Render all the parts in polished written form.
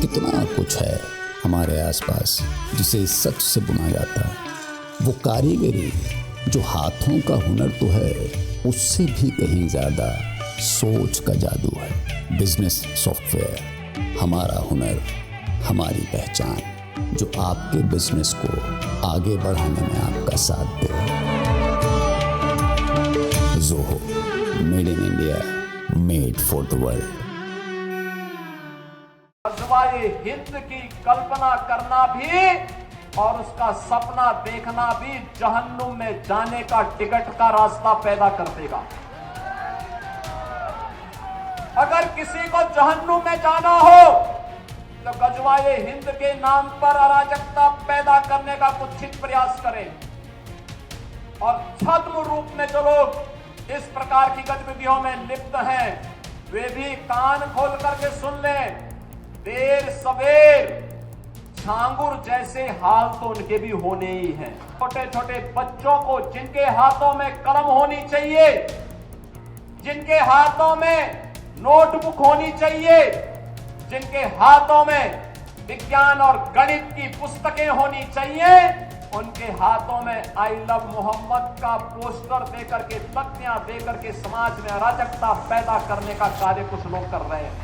कितना कुछ है हमारे आसपास जिसे सच से बुना जाता है। वो कारीगरी जो हाथों का हुनर तो है, उससे भी कहीं ज़्यादा सोच का जादू है। बिजनेस सॉफ्टवेयर, हमारा हुनर, हमारी पहचान, जो आपके बिजनेस को आगे बढ़ाने में आपका साथ दे। Zoho, made in India, made for the world. गज़वाए हिंद की कल्पना करना भी और उसका सपना देखना भी जहन्नुम में जाने का टिकट का रास्ता पैदा कर देगा। अगर किसी को जहन्नुम में जाना हो तो गज़वाए हिंद के नाम पर अराजकता पैदा करने का कुत्सित प्रयास करें। और छद्म रूप में जो लोग इस प्रकार की गतिविधियों में लिप्त हैं, वे भी कान खोल करके सुन लें। देर सवेर छांगुर जैसे हाल तो उनके भी होने ही हैं। छोटे छोटे बच्चों को जिनके हाथों में कलम होनी चाहिए, जिनके हाथों में नोटबुक होनी चाहिए, जिनके हाथों में विज्ञान और गणित की पुस्तकें होनी चाहिए, उनके हाथों में आई लव मोहम्मद का पोस्टर देकर के, तख्तियां देकर के समाज में अराजकता पैदा करने का कार्य कुछ लोग कर रहे हैं।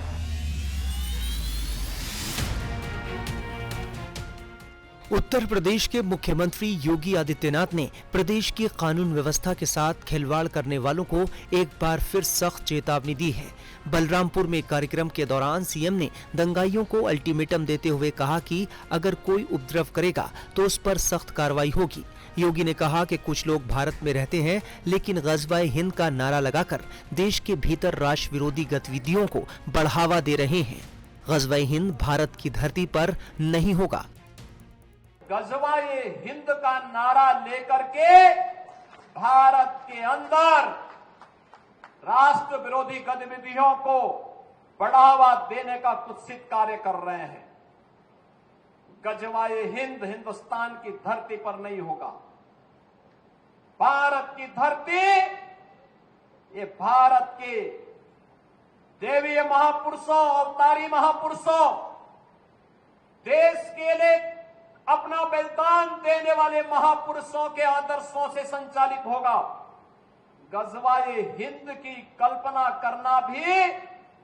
उत्तर प्रदेश के मुख्यमंत्री योगी आदित्यनाथ ने प्रदेश की कानून व्यवस्था के साथ खिलवाड़ करने वालों को एक बार फिर सख्त चेतावनी दी है। बलरामपुर में कार्यक्रम के दौरान सीएम ने दंगाइयों को अल्टीमेटम देते हुए कहा कि अगर कोई उपद्रव करेगा तो उस पर सख्त कार्रवाई होगी। योगी ने कहा कि कुछ लोग भारत में रहते हैं लेकिन गज़वाए हिंद का नारा लगाकर देश के भीतर राष्ट्र विरोधी गतिविधियों को बढ़ावा दे रहे हैं। गज़वाए हिंद भारत की धरती पर नहीं होगा। गज़वाए हिंद का नारा लेकर के भारत के अंदर राष्ट्र विरोधी गतिविधियों को बढ़ावा देने का कुत्सित कार्य कर रहे हैं। गज़वाए हिंद हिंदुस्तान की धरती पर नहीं होगा। भारत की धरती, ये भारत के देवीय महापुरुषों, अवतारी महापुरुषों, देश के लिए अपना बलिदान देने वाले महापुरुषों के आदर्शों से संचालित होगा। गज़वाए हिंद की कल्पना करना भी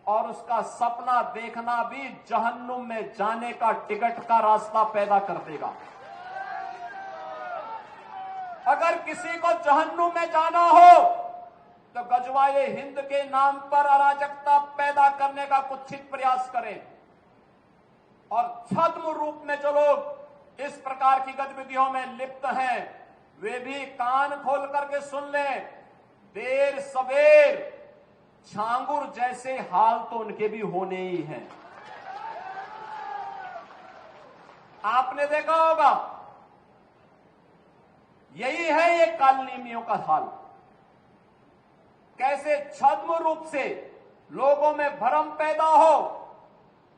और उसका सपना देखना भी जहन्नुम में जाने का टिकट का रास्ता पैदा कर देगा। अगर किसी को जहन्नुम में जाना हो तो गज़वाए हिंद के नाम पर अराजकता पैदा करने का कुत्सित प्रयास करें। और छद्म रूप में जो लोग इस प्रकार की गतिविधियों में लिप्त हैं, वे भी कान खोल करके सुन लें। देर सवेर छांगुर जैसे हाल तो उनके भी होने ही हैं। आपने देखा होगा, यही है ये कालनेमियों का हाल। कैसे छद्म रूप से लोगों में भ्रम पैदा हो।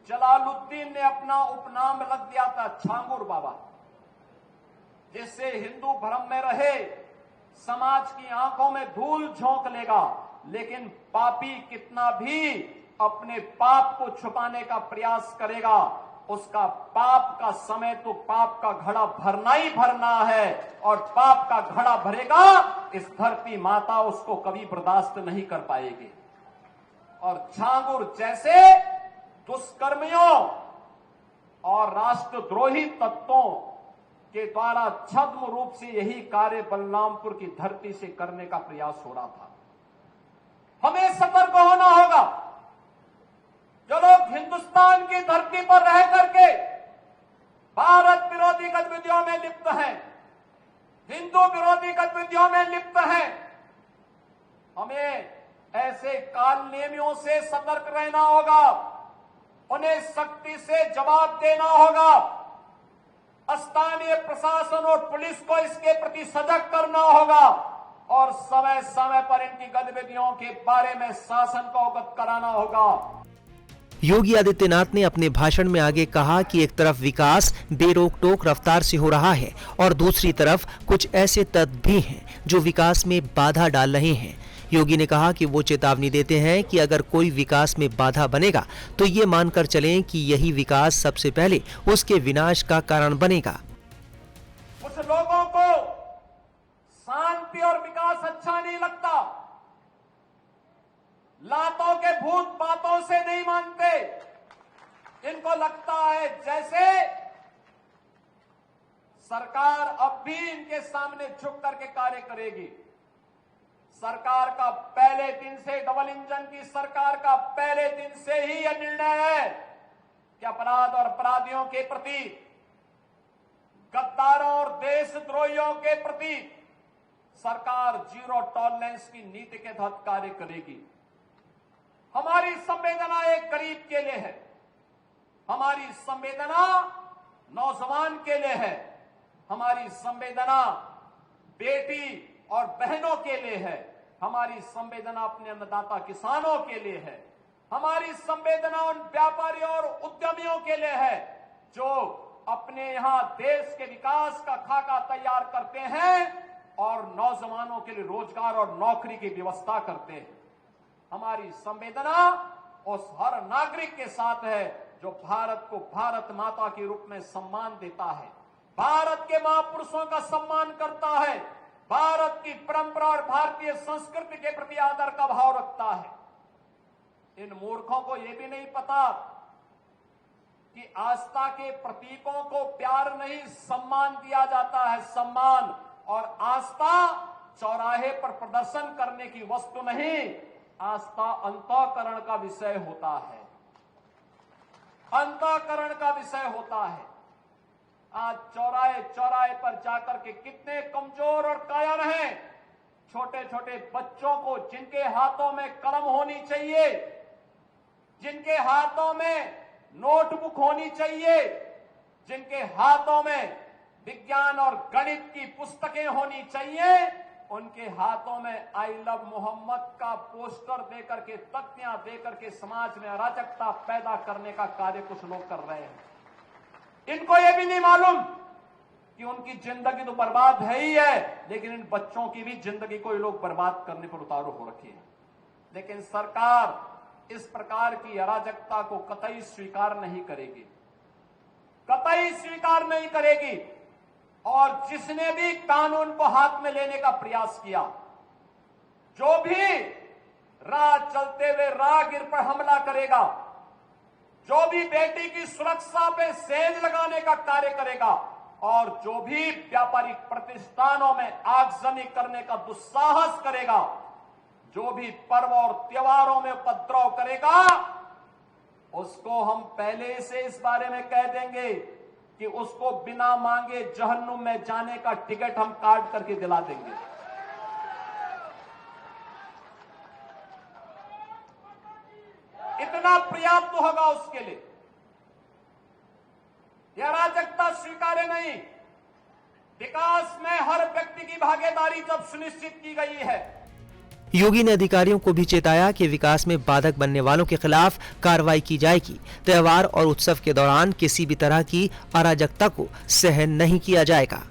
जलालुद्दीन ने अपना उपनाम रख दिया था छांगुर बाबा, जिससे हिंदू भ्रम में रहे, समाज की आंखों में धूल झोंक लेगा, लेकिन पापी कितना भी अपने पाप को छुपाने का प्रयास करेगा, उसका पाप का समय तो पाप का घड़ा भरना ही भरना है। और पाप का घड़ा भरेगा, इस धरती माता उसको कभी बर्दाश्त नहीं कर पाएगी। और छांगुर जैसे दुष्कर्मियों और राष्ट्रद्रोही तत्वों के द्वारा छद्म रूप से यही कार्य बलरामपुर की धरती से करने का प्रयास हो रहा था। हमें सतर्क होना होगा। जो लोग हिंदुस्तान की धरती पर रह करके भारत विरोधी गतिविधियों में लिप्त हैं, हिंदू विरोधी गतिविधियों में लिप्त हैं, हमें ऐसे कालनेमियों से सतर्क रहना होगा। उन्हें सख्ती से जवाब देना होगा। स्थानीय प्रशासन और पुलिस को इसके प्रति सजग करना होगा और समय समय पर इनकी गतिविधियों के बारे में शासन को अवगत कराना होगा। योगी आदित्यनाथ ने अपने भाषण में आगे कहा कि एक तरफ विकास बेरोक टोक रफ्तार से हो रहा है और दूसरी तरफ कुछ ऐसे तत्व भी हैं जो विकास में बाधा डाल रहे हैं। योगी ने कहा कि वो चेतावनी देते हैं कि अगर कोई विकास में बाधा बनेगा तो ये मानकर चलें कि यही विकास सबसे पहले उसके विनाश का कारण बनेगा। कुछ लोगों को शांति और विकास अच्छा नहीं लगता, लातों के भूत बातों से नहीं मानते। इनको लगता है जैसे सरकार अब भी इनके सामने झुक करके कार्य करेगी। सरकार का पहले दिन से, डबल इंजन की सरकार का पहले दिन से ही यह निर्णय है कि अपराध और अपराधियों के प्रति, गद्दारों और देशद्रोहियों के प्रति सरकार जीरो टॉलरेंस की नीति के तहत कार्य करेगी। हमारी संवेदना एक गरीब के लिए है, हमारी संवेदना नौजवान के लिए है, हमारी संवेदना बेटी और बहनों के लिए है, हमारी संवेदना अपने अन्नदाता किसानों के लिए है, हमारी संवेदना उन व्यापारियों और उद्यमियों के लिए है जो अपने यहां देश के विकास का खाका तैयार करते हैं और नौजवानों के लिए रोजगार और नौकरी की व्यवस्था करते हैं। हमारी संवेदना उस हर नागरिक के साथ है जो भारत को भारत माता के रूप में सम्मान देता है, भारत के महापुरुषों का सम्मान करता है, भारत की परंपरा और भारतीय संस्कृति के प्रति आदर का भाव रखता है। इन मूर्खों को यह भी नहीं पता कि आस्था के प्रतीकों को प्यार नहीं सम्मान दिया जाता है। सम्मान और आस्था चौराहे पर प्रदर्शन करने की वस्तु नहीं, आस्था अंतःकरण का विषय होता है, अंतःकरण का विषय होता है। आज चौराहे चौराहे पर जाकर के कितने कमजोर और कायर हैं, छोटे छोटे बच्चों को जिनके हाथों में कलम होनी चाहिए, जिनके हाथों में नोटबुक होनी चाहिए, जिनके हाथों में विज्ञान और गणित की पुस्तकें होनी चाहिए, उनके हाथों में आई लव मोहम्मद का पोस्टर देकर के, तख्तियां देकर के समाज में अराजकता पैदा करने का कार्य कुछ लोग कर रहे हैं। इनको यह भी नहीं मालूम कि उनकी जिंदगी तो बर्बाद है ही है, लेकिन इन बच्चों की भी जिंदगी को ये लोग बर्बाद करने पर उतारू हो रखे हैं। लेकिन सरकार इस प्रकार की अराजकता को कतई स्वीकार नहीं करेगी, कतई स्वीकार नहीं करेगी। और जिसने भी कानून को हाथ में लेने का प्रयास किया, जो भी राह चलते हुए राहगीर पर हमला करेगा, जो भी बेटी की सुरक्षा पे सेंध लगाने का कार्य करेगा और जो भी व्यापारिक प्रतिष्ठानों में आगजनी करने का दुस्साहस करेगा, जो भी पर्व और त्योहारों में उपद्रव करेगा, उसको हम पहले से इस बारे में कह देंगे कि उसको बिना मांगे जहन्नुम में जाने का टिकट हम काट करके दिला देंगे। इतना पर्याप्त होगा उसके लिए। यह अराजकता स्वीकार्य नहीं। विकास में हर व्यक्ति की भागीदारी जब सुनिश्चित की गई है। योगी ने अधिकारियों को भी चेताया कि विकास में बाधक बनने वालों के खिलाफ कार्रवाई की जाएगी। त्योहार और उत्सव के दौरान किसी भी तरह की अराजकता को सहन नहीं किया जाएगा।